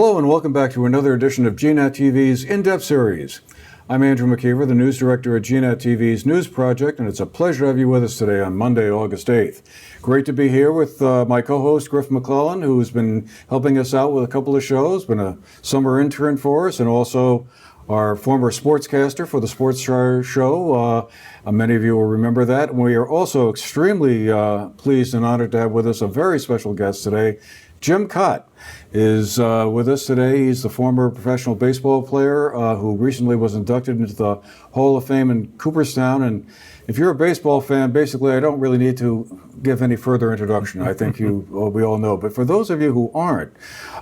Hello and welcome back to another edition of GNAT-TV's In-Depth Series. I'm Andrew McKeever, the news director at GNAT-TV's News Project, and it's a pleasure to have you with us today on Monday, August 8th. Great to be here with my co-host, Griff McClellan, who's been helping us out with a couple of shows, been a summer intern for us, and also our former sportscaster for the Sports Show. Many of you will remember that. And we are also extremely pleased and honored to have with us a very special guest today. Jim Kaat is with us today. He's the former professional baseball player who recently was inducted into the Hall of Fame in Cooperstown. And if you're a baseball fan, basically I don't really need to give any further introduction. I think we all know. But for those of you who aren't,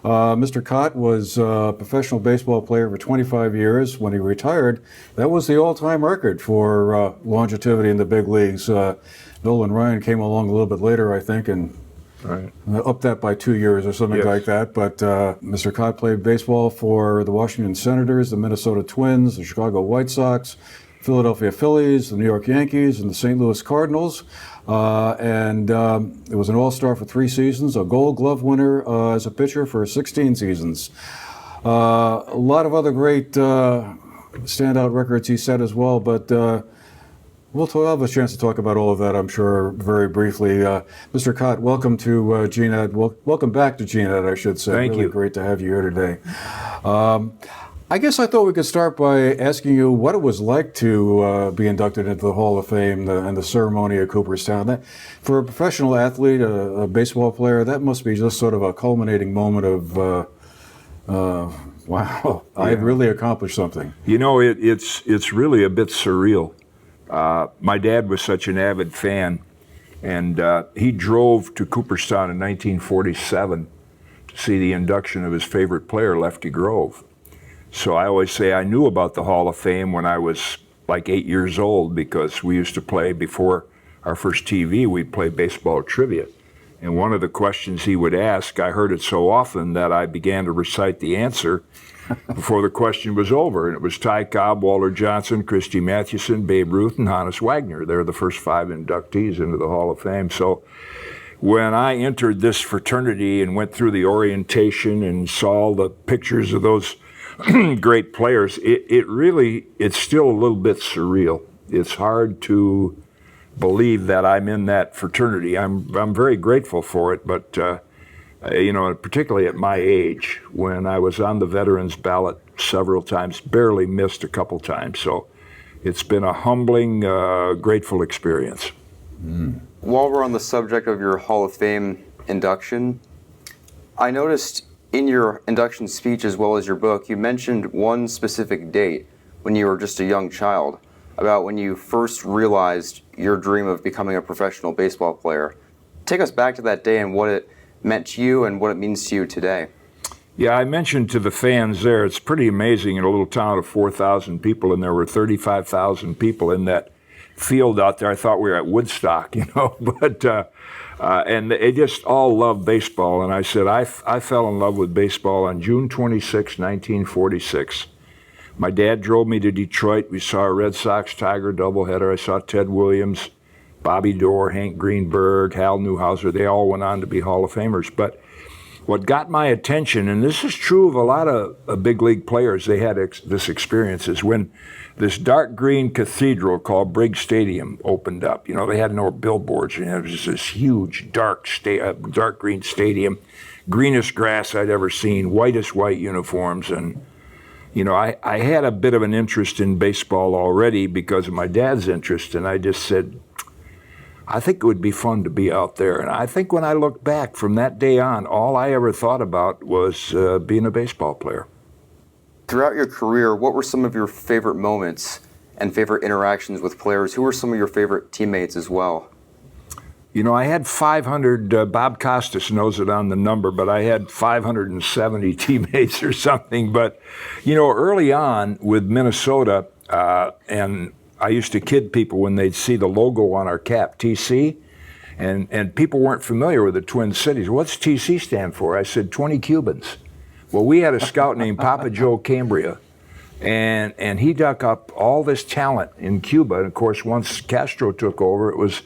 Mr. Kaat was a professional baseball player for 25 years. When he retired, that was the all-time record for longevity in the big leagues. Nolan Ryan came along a little bit later, I think, and up that by 2 years or something like that. But Mr. Kaat played baseball for the Washington Senators, the Minnesota Twins, the Chicago White Sox, Philadelphia Phillies, the New York Yankees, and the St. Louis Cardinals. And it was an all-star for 3 seasons, a Gold Glove winner as a pitcher for 16 seasons. A lot of other great standout records he set as well, but we'll have a chance to talk about all of that, I'm sure, very briefly. Mr. Kaat, welcome to GNAT. Welcome back to GNAT, I should say. Thank you. Great to have you here today. I guess I thought we could start by asking you what it was like to be inducted into the Hall of Fame and the ceremony at Cooperstown. For a professional athlete, a baseball player, that must be just sort of a culminating moment of, wow, I really accomplished something. You know, it's really a bit surreal. My dad was such an avid fan, and he drove to Cooperstown in 1947 to see the induction of his favorite player, Lefty Grove. So I always say I knew about the Hall of Fame when I was like 8 years old, because we used to play, before our first TV, we'd play baseball trivia. And one of the questions he would ask, I heard it so often that I began to recite the answer before the question was over. And it was Ty Cobb, Walter Johnson, Christy Mathewson, Babe Ruth, and Hannes Wagner. They're the first 5 inductees into the Hall of Fame. So when I entered this fraternity and went through the orientation and saw all the pictures of those great players, it's still a little bit surreal. It's hard to believe that I'm in that fraternity. I'm very grateful for it, but you know, particularly at my age, when I was on the veterans ballot several times, barely missed a couple times. So it's been a humbling, grateful experience. While we're on the subject of your Hall of Fame induction, I noticed in your induction speech as well as your book, you mentioned one specific date when you were just a young child, about when you first realized your dream of becoming a professional baseball player. Take us back to that day and what it meant to you and what it means to you today. Yeah, I mentioned to the fans there, it's pretty amazing in a little town of 4,000 people, and there were 35,000 people in that field out there. I thought we were at Woodstock, you know, but and they just all loved baseball. And I said, I fell in love with baseball on June 26, 1946. My dad drove me to Detroit. We saw a Red Sox-Tiger doubleheader. I saw Ted Williams, Bobby Doerr, Hank Greenberg, Hal Newhouser. They all went on to be Hall of Famers. But what got my attention, and this is true of a lot of big league players, they had this experience, is when this dark green cathedral called Briggs Stadium opened up. You know, they had no billboards, and it was this huge dark green stadium, greenest grass I'd ever seen, whitest white uniforms. And you know, I had a bit of an interest in baseball already because of my dad's interest, and I just said, I think it would be fun to be out there. And I think when I look back from that day on, all I ever thought about was being a baseball player. Throughout your career, what were some of your favorite moments and favorite interactions with players? Who were some of your favorite teammates as well? You know, I had 500, Bob Costas knows it on the number, but I had 570 teammates or something. But, you know, early on with Minnesota, and I used to kid people when they'd see the logo on our cap, TC, and people weren't familiar with the Twin Cities. What's TC stand for? I said, 20 Cubans. Well, we had a scout named Papa Joe Cambria, and he dug up all this talent in Cuba. And of course, once Castro took over, it was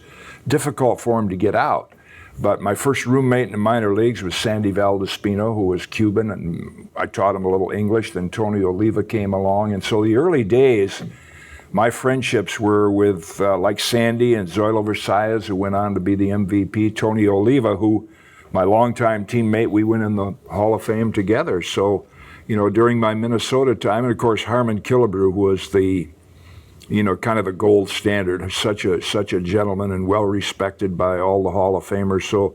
difficult for him to get out. But my first roommate in the minor leagues was Sandy Valdespino, who was Cuban, and I taught him a little English. Then Tony Oliva came along. And so the early days, my friendships were with like Sandy and Zoilo Versailles, who went on to be the MVP, Tony Oliva, who, my longtime teammate, we went in the Hall of Fame together. So, you know, during my Minnesota time, and of course Harmon Killebrew was the, you know, kind of the gold standard, such a gentleman and well respected by all the Hall of Famers. So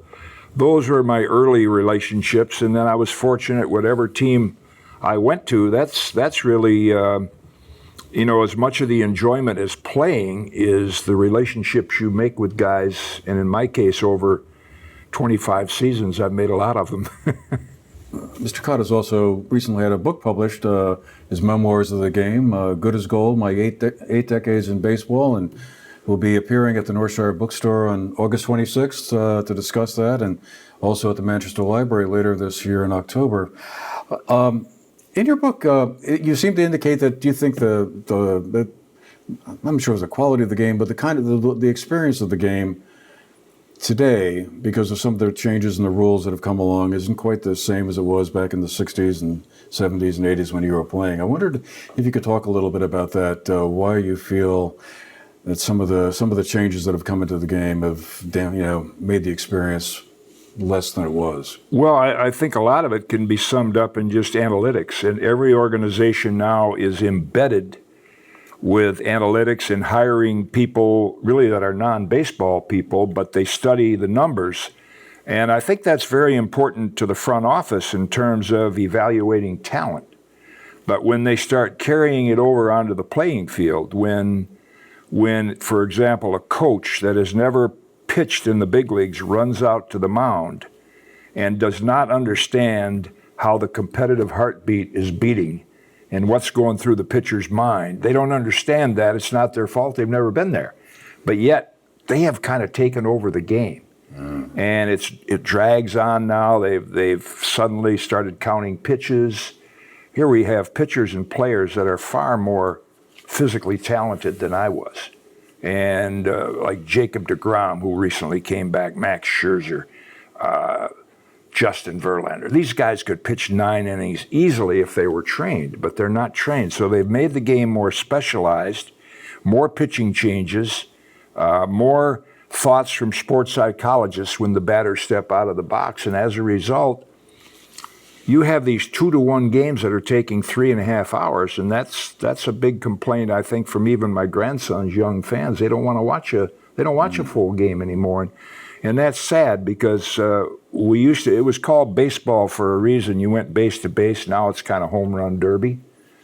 those were my early relationships, and then I was fortunate whatever team I went to, that's really, you know, as much of the enjoyment as playing is the relationships you make with guys, and in my case, over 25 seasons, I've made a lot of them. Mr. Kaat has also recently had a book published, his memoirs of the game, Good as Gold, My Eight Decades in Baseball, and will be appearing at the Northshire Bookstore on August 26th to discuss that, and also at the Manchester Library later this year in October. In your book, you seem to indicate that you think the I'm not sure it was the quality of the game, but the kind of the experience of the game today, because of some of the changes in the rules that have come along, isn't quite the same as it was back in the 60s and 70s and 80s when you were playing. I wondered if you could talk a little bit about that, why you feel that some of the changes that have come into the game have, made the experience less than it was. Well, I think a lot of it can be summed up in just analytics, and every organization now is embedded with analytics and hiring people really that are non-baseball people, but they study the numbers. And I think that's very important to the front office in terms of evaluating talent. But when they start carrying it over onto the playing field, when for example, a coach that has never pitched in the big leagues runs out to the mound and does not understand how the competitive heartbeat is beating and what's going through the pitcher's mind. They don't understand that. It's not their fault. They've never been there. But yet, they have kind of taken over the game. And it drags on now. They've suddenly started counting pitches. Here we have pitchers and players that are far more physically talented than I was. And like Jacob deGrom, who recently came back, Max Scherzer, Justin Verlander. These guys could pitch 9 innings easily if they were trained, but they're not trained. So they've made the game more specialized, more pitching changes, more thoughts from sports psychologists when the batters step out of the box. And as a result, you have these 2-to-1 games that are taking 3.5 hours, and that's a big complaint, I think, from even my grandson's young fans. They don't want to watch a full game anymore. And that's sad because it was called baseball for a reason. You went base to base. Now it's kind of home run derby.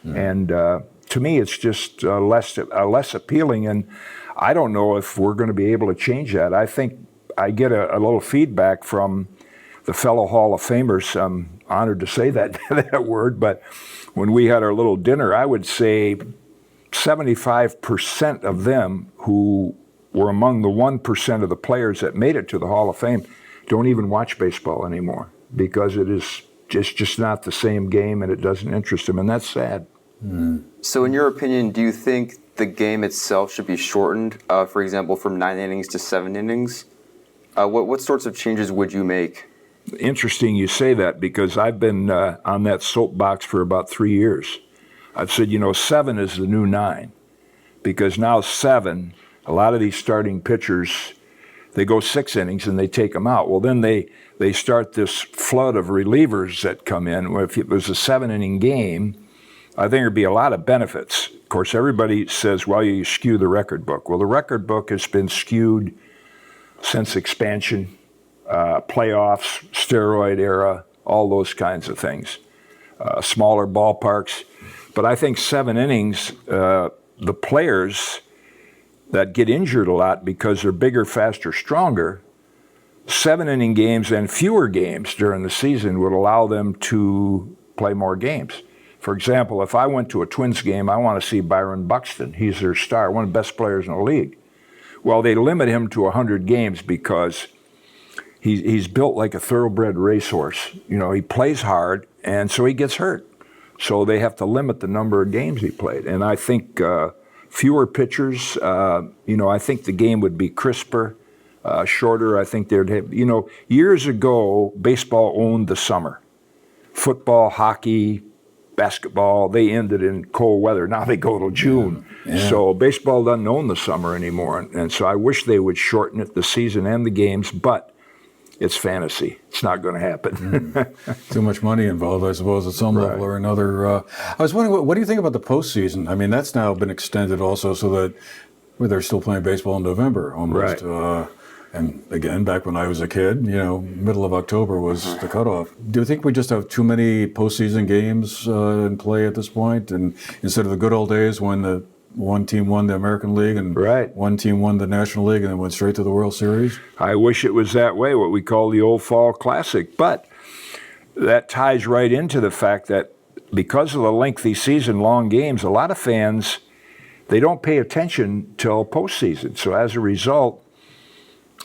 And to me, it's just less appealing. And I don't know if we're going to be able to change that. I think I get a little feedback from the fellow Hall of Famers. I'm honored to say that word. But when we had our little dinner, I would say 75% of them who were among the 1% of the players that made it to the Hall of Fame don't even watch baseball anymore because it's just not the same game and it doesn't interest them, and that's sad. So in your opinion, do you think the game itself should be shortened, for example, from 9 innings to 7 innings? What sorts of changes would you make? Interesting you say that because I've been on that soapbox for about 3 years. I've said, 7 is the new 9 because now 7, a lot of these starting pitchers, they go 6 innings and they take them out. Well, then they start this flood of relievers that come in. Well, if it was a 7-inning game, I think there'd be a lot of benefits. Of course, everybody says, well, you skew the record book. Well, the record book has been skewed since expansion, playoffs, steroid era, all those kinds of things, smaller ballparks. But I think 7 innings, the players that get injured a lot because they're bigger, faster, stronger, 7-inning games and fewer games during the season would allow them to play more games. For example, if I went to a Twins game, I want to see Byron Buxton. He's their star, one of the best players in the league. Well, they limit him to 100 games because he's built like a thoroughbred racehorse. He plays hard, and so he gets hurt. So they have to limit the number of games he played. And I think fewer pitchers, I think the game would be crisper. shorter. I think they'd have, years ago, baseball owned the summer. Football, hockey, basketball, they ended in cold weather. Now they go till June. Yeah. So baseball doesn't own the summer anymore. And so I wish they would shorten it, the season and the games, but it's fantasy. It's not going to happen. Too much money involved, I suppose, at some level or another. I was wondering, what do you think about the postseason? I mean, that's now been extended also so that they're still playing baseball in November almost. Right. And again, back when I was a kid, middle of October was the cutoff. Do you think we just have too many postseason games in play at this point? And instead of the good old days when the one team won the American League and one team won the National League and then went straight to the World Series? I wish it was that way, what we call the old fall classic. But that ties right into the fact that because of the lengthy season, long games, a lot of fans, they don't pay attention till postseason. So as a result,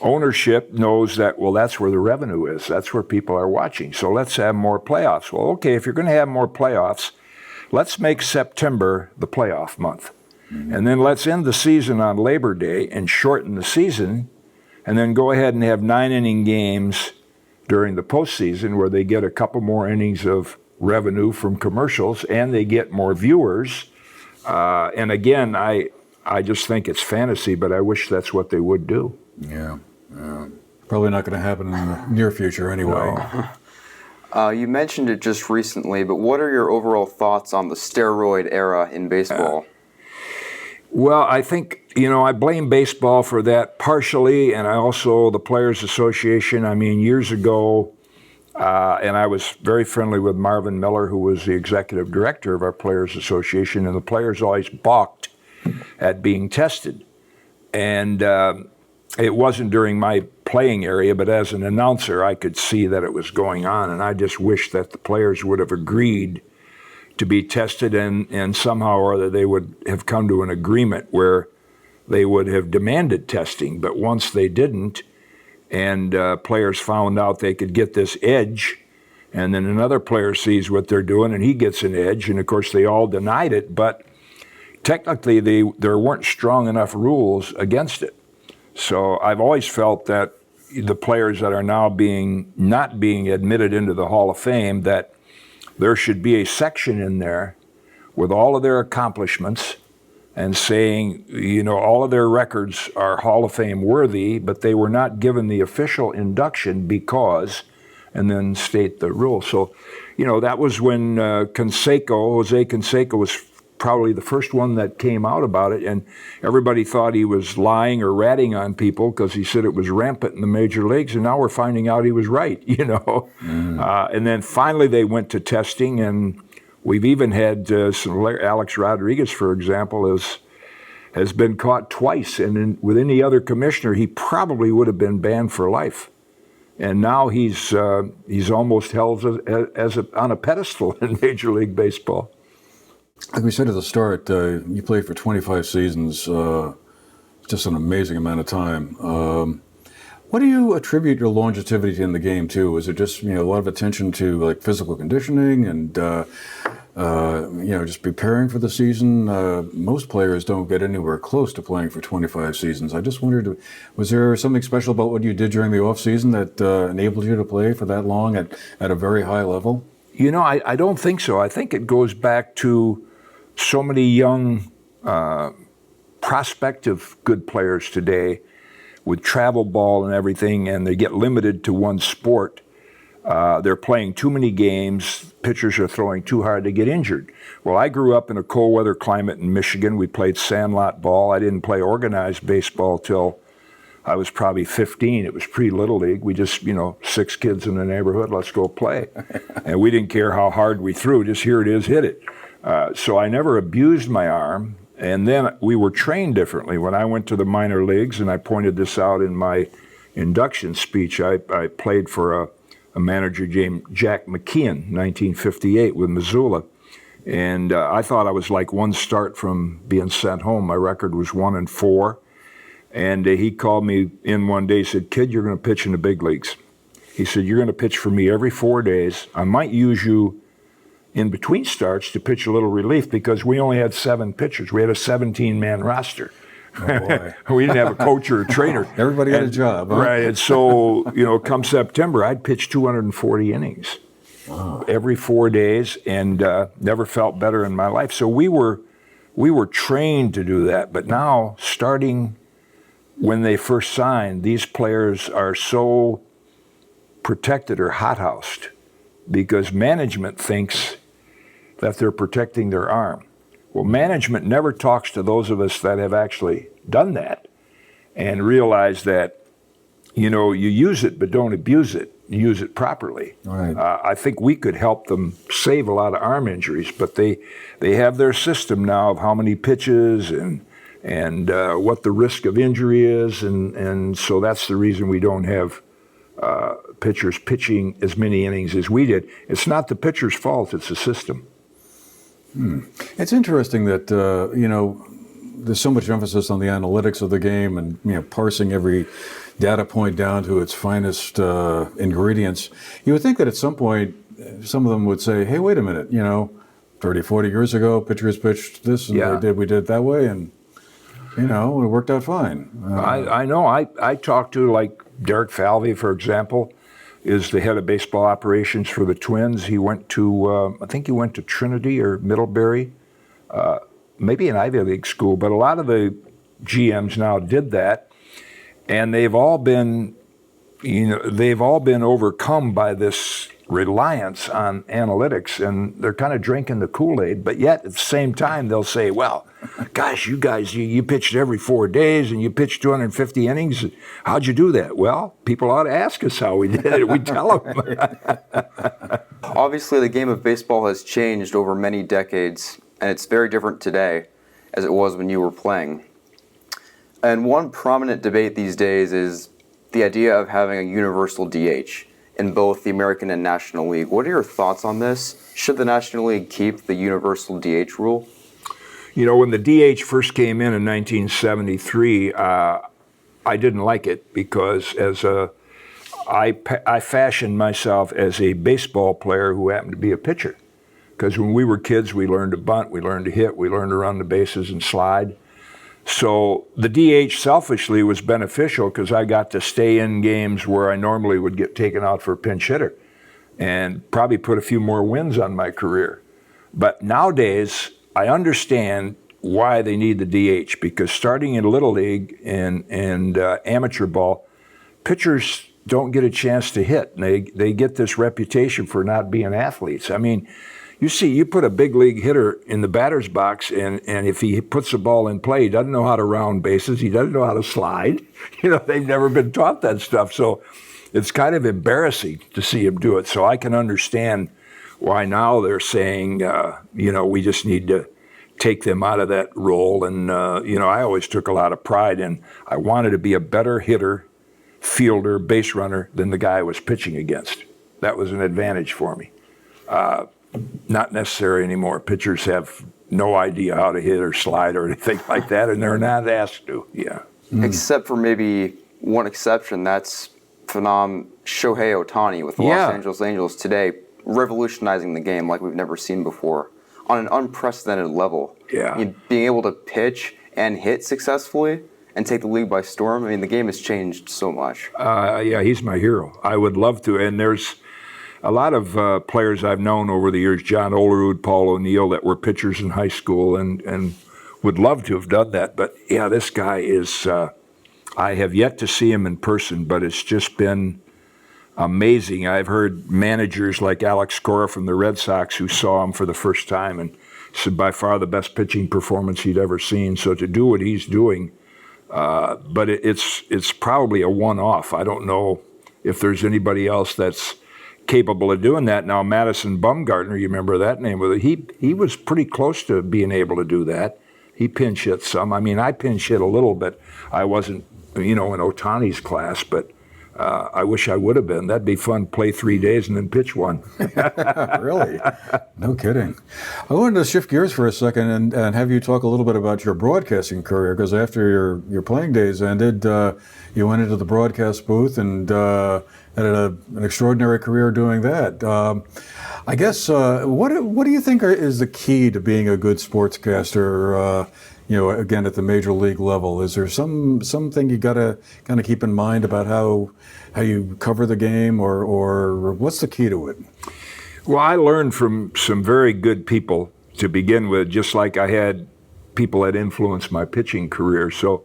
ownership knows that, well, that's where the revenue is. That's where people are watching. So let's have more playoffs. Well, okay, if you're going to have more playoffs, let's make September the playoff month. And then let's end the season on Labor Day and shorten the season, and then go ahead and have 9-inning games during the postseason where they get a couple more innings of revenue from commercials and they get more viewers. And again, I just think it's fantasy, but I wish that's what they would do. Yeah. Probably not going to happen in the near future anyway. No. You mentioned it just recently, but what are your overall thoughts on the steroid era in baseball? Well, I think, I blame baseball for that partially, and I also the Players Association. I mean, years ago, and I was very friendly with Marvin Miller, who was the executive director of our Players Association, and the players always balked at being tested. And it wasn't during my playing area, but as an announcer, I could see that it was going on, and I just wish that the players would have agreed to be tested, and somehow or other they would have come to an agreement where they would have demanded testing. But once they didn't, and players found out they could get this edge, and then another player sees what they're doing and he gets an edge, and of course they all denied it, but technically there weren't strong enough rules against it. So I've always felt that the players that are now not being admitted into the Hall of Fame, that there should be a section in there with all of their accomplishments and saying, all of their records are Hall of Fame worthy, but they were not given the official induction because, and then state the rule. So, that was when Jose Canseco was probably the first one that came out about it, and everybody thought he was lying or ratting on people because he said it was rampant in the major leagues, and now we're finding out he was right, And then finally they went to testing, and we've even had Alex Rodriguez, for example, has been caught twice, and with any other commissioner, he probably would have been banned for life. And now he's almost held on a pedestal in Major League Baseball. Like we said at the start, you played for 25 seasons, just an amazing amount of time. What do you attribute your longevity in the game to? Is it just a lot of attention to like physical conditioning and just preparing for the season? Most players don't get anywhere close to playing for 25 seasons. I just wondered, was there something special about what you did during the off season that enabled you to play for that long at a very high level? I don't think so. I think it goes back to so many young prospective good players today with travel ball and everything, and they get limited to one sport. They're playing too many games. Pitchers are throwing too hard to get injured. Well, I grew up in a cold weather climate in Michigan. We played sandlot ball. I didn't play organized baseball till I was probably 15. It was pre-Little League. We just, 6 kids in the neighborhood, let's go play. And we didn't care how hard we threw, just here it is, hit it. So I never abused my arm. And then we were trained differently. When I went to the minor leagues, and I pointed this out in my induction speech, I played for a manager named Jack McKeon, 1958 with Missoula. And I thought I was like one start from being sent home. My record was 1-4. And he called me in one day, he said, "Kid, you're going to pitch in the big leagues." He said, "You're going to pitch for me every 4 days. I might use you in between starts to pitch a little relief because we only had 7 pitchers. We had a 17-man roster. boy. We didn't have a coach or a trainer. Everybody had a job, huh? Right, and so, come September, I'd pitch 240 innings every 4 days, and never felt better in my life. So we were trained to do that, but now, starting when they first signed, these players are so protected or hothoused because management thinks that they're protecting their arm. Well, management never talks to those of us that have actually done that and realize that, you use it, but don't abuse it. Use it properly. Right. I think we could help them save a lot of arm injuries, but they have their system now of how many pitches and what the risk of injury is, and so that's the reason we don't have pitchers pitching as many innings as we did. It's not the pitcher's fault, it's the system. It's interesting that, there's so much emphasis on the analytics of the game and, parsing every data point down to its finest ingredients. You would think that at some point, some of them would say, hey, wait a minute, 30, 40 years ago, pitchers pitched this and we did it that way, and, it worked out fine. I know. I talked to, like, Derek Falvey, for example, is the head of baseball operations for the Twins. He went to, I think he went to Trinity or Middlebury, maybe an Ivy League school, but a lot of the GMs now did that, and they've all been overcome by this reliance on analytics, and they're kind of drinking the Kool-Aid, but yet at the same time they'll say, well, gosh, you guys, you pitched every 4 days and you pitched 250 innings. How'd you do that? Well, people ought to ask us how we did it. We tell them. Obviously, the game of baseball has changed over many decades, and it's very different today as it was when you were playing. And one prominent debate these days is the idea of having a universal DH in both the American and National League. What are your thoughts on this? Should the National League keep the universal DH rule? When the DH first came in 1973, I didn't like it because I fashioned myself as a baseball player who happened to be a pitcher. Because when we were kids, we learned to bunt, we learned to hit, we learned to run the bases and slide. So the DH selfishly was beneficial because I got to stay in games where I normally would get taken out for a pinch hitter and probably put a few more wins on my career. But nowadays, I understand why they need the DH, because starting in Little League and amateur ball, pitchers don't get a chance to hit. And they get this reputation for not being athletes. I mean, you put a big league hitter in the batter's box, and if he puts the ball in play, he doesn't know how to round bases, he doesn't know how to slide. They've never been taught that stuff. So it's kind of embarrassing to see him do it. So I can understand why now they're saying, we just need to take them out of that role. And, I always took a lot of pride in, I wanted to be a better hitter, fielder, base runner than the guy I was pitching against. That was an advantage for me. Not necessary anymore. Pitchers have no idea how to hit or slide or anything like that, and they're not asked to. Yeah. Except for maybe one exception, that's Shohei Ohtani with the Los Angeles Angels today, revolutionizing the game like we've never seen before on an unprecedented level. Yeah. Being able to pitch and hit successfully and take the league by storm. I mean, the game has changed so much. He's my hero. I would love to. And there's a lot of players I've known over the years, John Olerud, Paul O'Neill, that were pitchers in high school and would love to have done that. But yeah, this guy is, I have yet to see him in person, but it's just been amazing. I've heard managers like Alex Cora from the Red Sox who saw him for the first time and said by far the best pitching performance he'd ever seen. So to do what he's doing, but it's probably a one-off. I don't know if there's anybody else that's capable of doing that. Now, Madison Bumgarner, you remember that name? He was pretty close to being able to do that. He pinch hit some. I mean, I pinch hit a little bit. I wasn't, in Ohtani's class, but I wish I would have been. That'd be fun, play 3 days and then pitch one. Really? No kidding. I wanted to shift gears for a second and have you talk a little bit about your broadcasting career, because after your playing days ended, you went into the broadcast booth and had an extraordinary career doing that. I guess, what do you think is the key to being a good sportscaster? again at the major league level? Is there something you got to kind of keep in mind about how you cover the game, or what's the key to it? Well, I learned from some very good people to begin with, just like I had people that influenced my pitching career. So,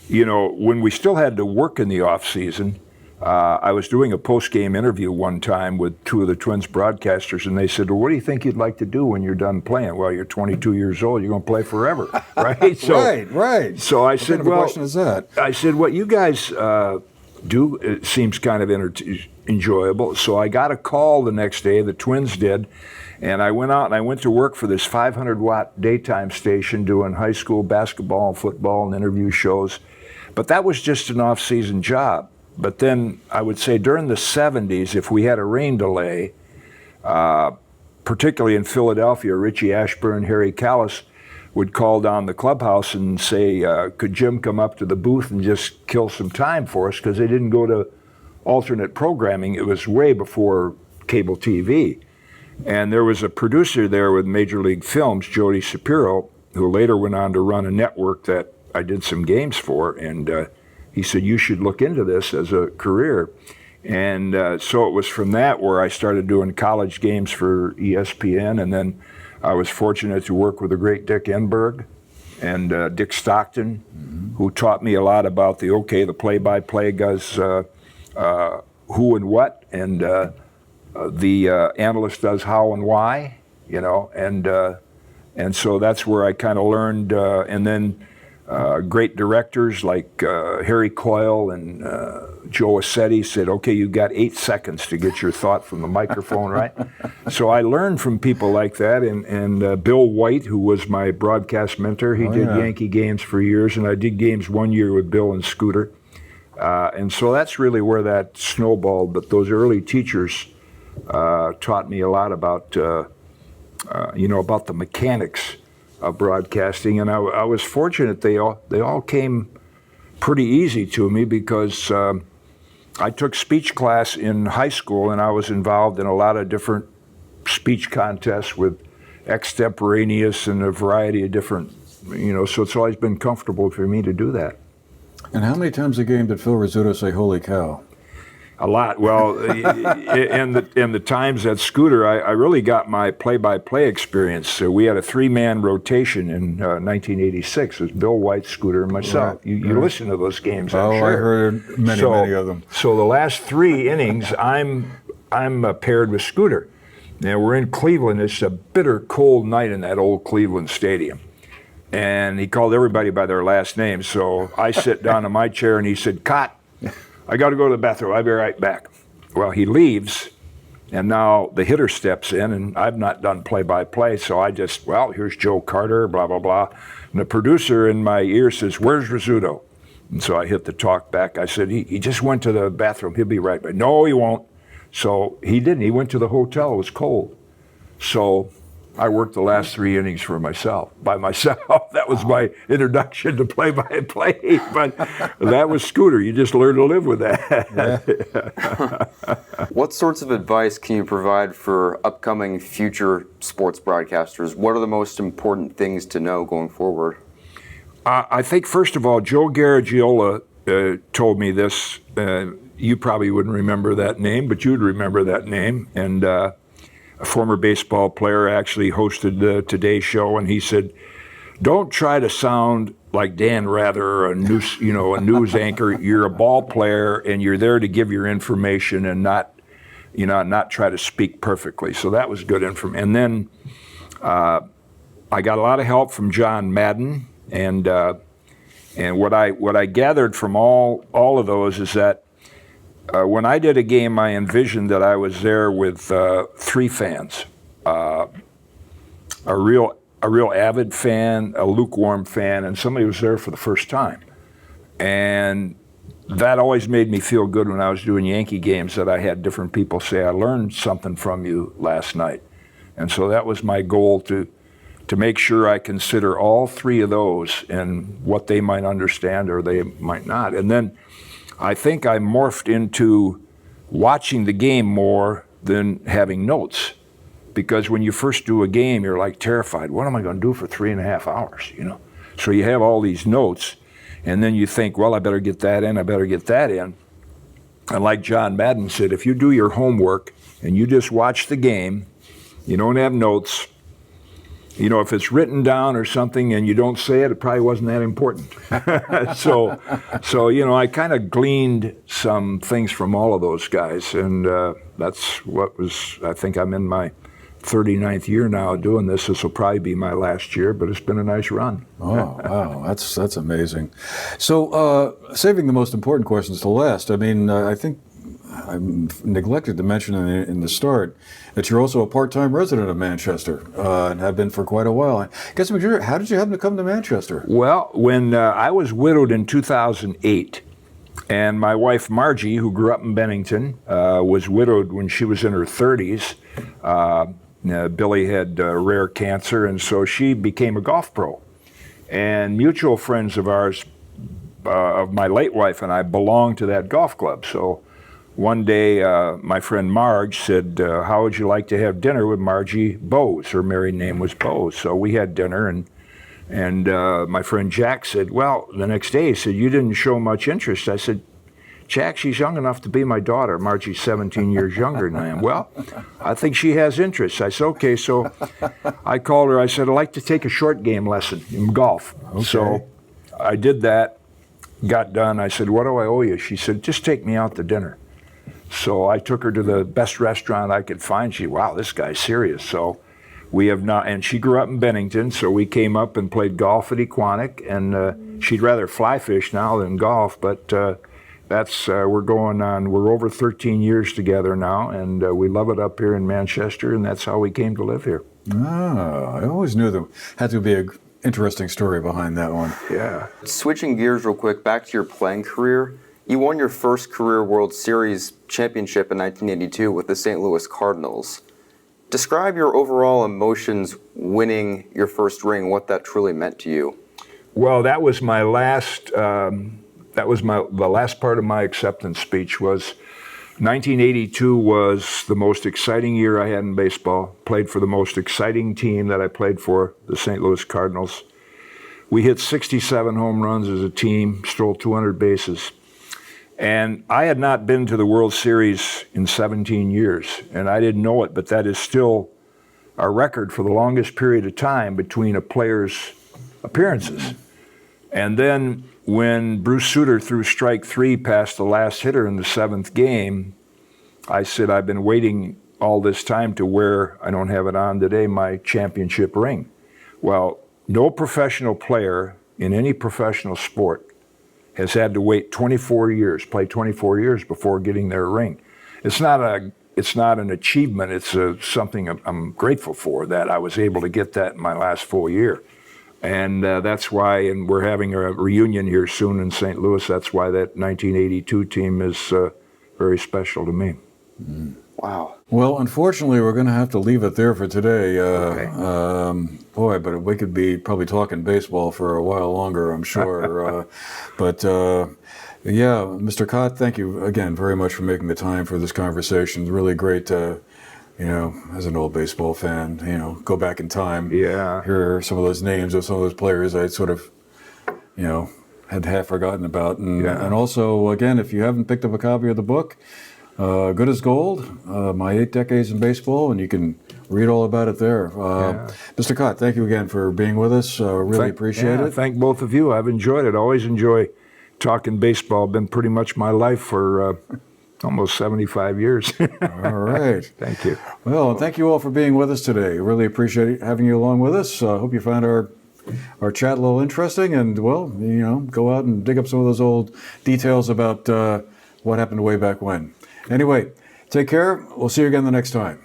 when we still had to work in the off season, I was doing a post-game interview one time with two of the Twins broadcasters, and they said, "Well, what do you think you'd like to do when you're done playing?" "Well, you're 22 years old. You're going to play forever, right?" So, right. So I said, "What kind of a question is that?" I said, "What you guys do, it seems kind of enjoyable." So I got a call the next day. The Twins did. And I went out and I went to work for this 500-watt daytime station doing high school basketball and football and interview shows. But that was just an off-season job. But then I would say during the 70s, if we had a rain delay, particularly in Philadelphia, Richie Ashburn, Harry Callis would call down the clubhouse and say, could Jim come up to the booth and just kill some time for us? Because they didn't go to alternate programming. It was way before cable TV. And there was a producer there with Major League Films, Jody Shapiro, who later went on to run a network that I did some games for. And he said, "You should look into this as a career." And so it was from that where I started doing college games for ESPN. And then I was fortunate to work with the great Dick Enberg and Dick Stockton, who taught me a lot about the play-by-play guys, who and what, and the analyst does how and why, and so that's where I kind of learned. And then great directors like Harry Coyle and Joe Assetti said, "Okay, you've got 8 seconds to get your thought from the microphone, right?" So I learned from people like that, and Bill White, who was my broadcast mentor, he did Yankee games for years, and I did games one year with Bill and Scooter. And so that's really where that snowballed. But those early teachers taught me a lot about, about the mechanics of broadcasting, and I was fortunate they all came pretty easy to me because I took speech class in high school, and I was involved in a lot of different speech contests with extemporaneous and a variety of different, so it's always been comfortable for me to do that. And how many times a game did Phil Rizzuto say "Holy cow"? A lot. Well, in the times at Scooter, I really got my play-by-play experience. So we had a 3-man rotation in 1986. It was Bill White, Scooter, and myself. Right. You listen to those games, I'm sure. I heard many of them. So the last 3 innings, I'm paired with Scooter. Now we're in Cleveland. It's a bitter cold night in that old Cleveland stadium. And he called everybody by their last name. So I sit down in my chair, and he said, "Kaat, I got to go to the bathroom. I'll be right back." Well, he leaves, and now the hitter steps in, and I've not done play-by-play, so I just, here's Joe Carter, blah, blah, blah. And the producer in my ear says, "Where's Rizzuto?" And so I hit the talk back. I said, he just went to the bathroom. He'll be right back. "No, he won't." So he didn't. He went to the hotel. It was cold. So I worked the last 3 innings by myself. That was my introduction to play-by-play. But that was Scooter. You just learn to live with that. Yeah. What sorts of advice can you provide for upcoming future sports broadcasters? What are the most important things to know going forward? I think, first of all, Joe Garagiola told me this. You probably wouldn't remember that name, but you'd remember that name. And a former baseball player actually hosted the Today Show, and he said, "Don't try to sound like Dan Rather or a news anchor. You're a ball player, and you're there to give your information and not try to speak perfectly." So that was good information. And then I got a lot of help from John Madden, and what I gathered from all of those is that when I did a game, I envisioned that I was there with 3 fans, a real avid fan, a lukewarm fan, and somebody who was there for the first time. And that always made me feel good when I was doing Yankee games, that I had different people say, "I learned something from you last night." And so that was my goal, to make sure I consider all 3 of those and what they might understand or they might not. And then I think I morphed into watching the game more than having notes, because when you first do a game, you're like terrified. What am I going to do for 3.5 hours? So you have all these notes, and then you think, well, I better get that in, I better get that in. And like John Madden said, if you do your homework and you just watch the game, you don't have notes, you know, if it's written down or something and you don't say it, it probably wasn't that important. so you know, I kind of gleaned some things from all of those guys, and that's what was, I think I'm in my 39th year now doing this. This will probably be my last year, but it's been a nice run. Oh, wow, that's amazing. So, saving the most important questions to last, I mean, I think I neglected to mention in the start that you're also a part-time resident of Manchester and have been for quite a while. I guess, how did you happen to come to Manchester? Well, when I was widowed in 2008, and my wife Margie, who grew up in Bennington, was widowed when she was in her 30s. Billy had rare cancer, and so she became a golf pro. And mutual friends of ours, of my late wife and I, belonged to that golf club. So one day, my friend Marge said, how would you like to have dinner with Margie Bowes? Her married name was Bowes. So we had dinner, and my friend Jack said, well, the next day, he said, you didn't show much interest. I said, Jack, she's young enough to be my daughter. Margie's 17 years younger than I am. Well, I think she has interest. I said, okay. So I called her. I said, I'd like to take a short game lesson in golf. Okay. So I did that, got done. I said, what do I owe you? She said, just take me out to dinner. So I took her to the best restaurant I could find. She, wow, this guy's serious. So we have not, and she grew up in Bennington, so we came up and played golf at Equanic, and she'd rather fly fish now than golf, but that's, we're over 13 years together now, and we love it up here in Manchester, and that's how we came to live here. Ah, I always knew there had to be an interesting story behind that one. Yeah. Switching gears real quick, back to your playing career. You won your first career World Series championship in 1982 with the St. Louis Cardinals. Describe your overall emotions winning your first ring, what that truly meant to you. Well, that was my last, the last part of my acceptance speech was 1982 was the most exciting year I had in baseball. Played for the most exciting team that I played for, the St. Louis Cardinals. We hit 67 home runs as a team, stole 200 bases. And I had not been to the World Series in 17 years, and I didn't know it, but that is still our record for the longest period of time between a player's appearances. And then when Bruce Sutter threw strike 3 past the last hitter in the 7th game, I said, I've been waiting all this time to wear, I don't have it on today, my championship ring. Well, no professional player in any professional sport has had to wait 24 years, play 24 years before getting their ring. It's not an achievement, it's something I'm grateful for, that I was able to get that in my last full year. And that's why, and we're having a reunion here soon in St. Louis, that's why that 1982 team is very special to me. Mm. Wow. Well, unfortunately, we're going to have to leave it there for today. Okay. Boy, but we could be probably talking baseball for a while longer, I'm sure. Yeah, Mr. Kaat, thank you again very much for making the time for this conversation. It's really great to, as an old baseball fan, go back in time. Yeah. Hear some of those names of some of those players I sort of, had half forgotten about. And also, again, if you haven't picked up a copy of the book, Good as Gold, My 8 Decades in Baseball, and you can read all about it there. Mr. Kaat, thank you again for being with us. Really appreciate it. Thank both of you. I've enjoyed it. Always enjoy talking baseball. Been pretty much my life for almost 75 years. All right. Thank you. Well, and thank you all for being with us today. Really appreciate having you along with us. Hope you found our chat a little interesting, and, well, go out and dig up some of those old details about what happened way back when. Anyway, take care. We'll see you again the next time.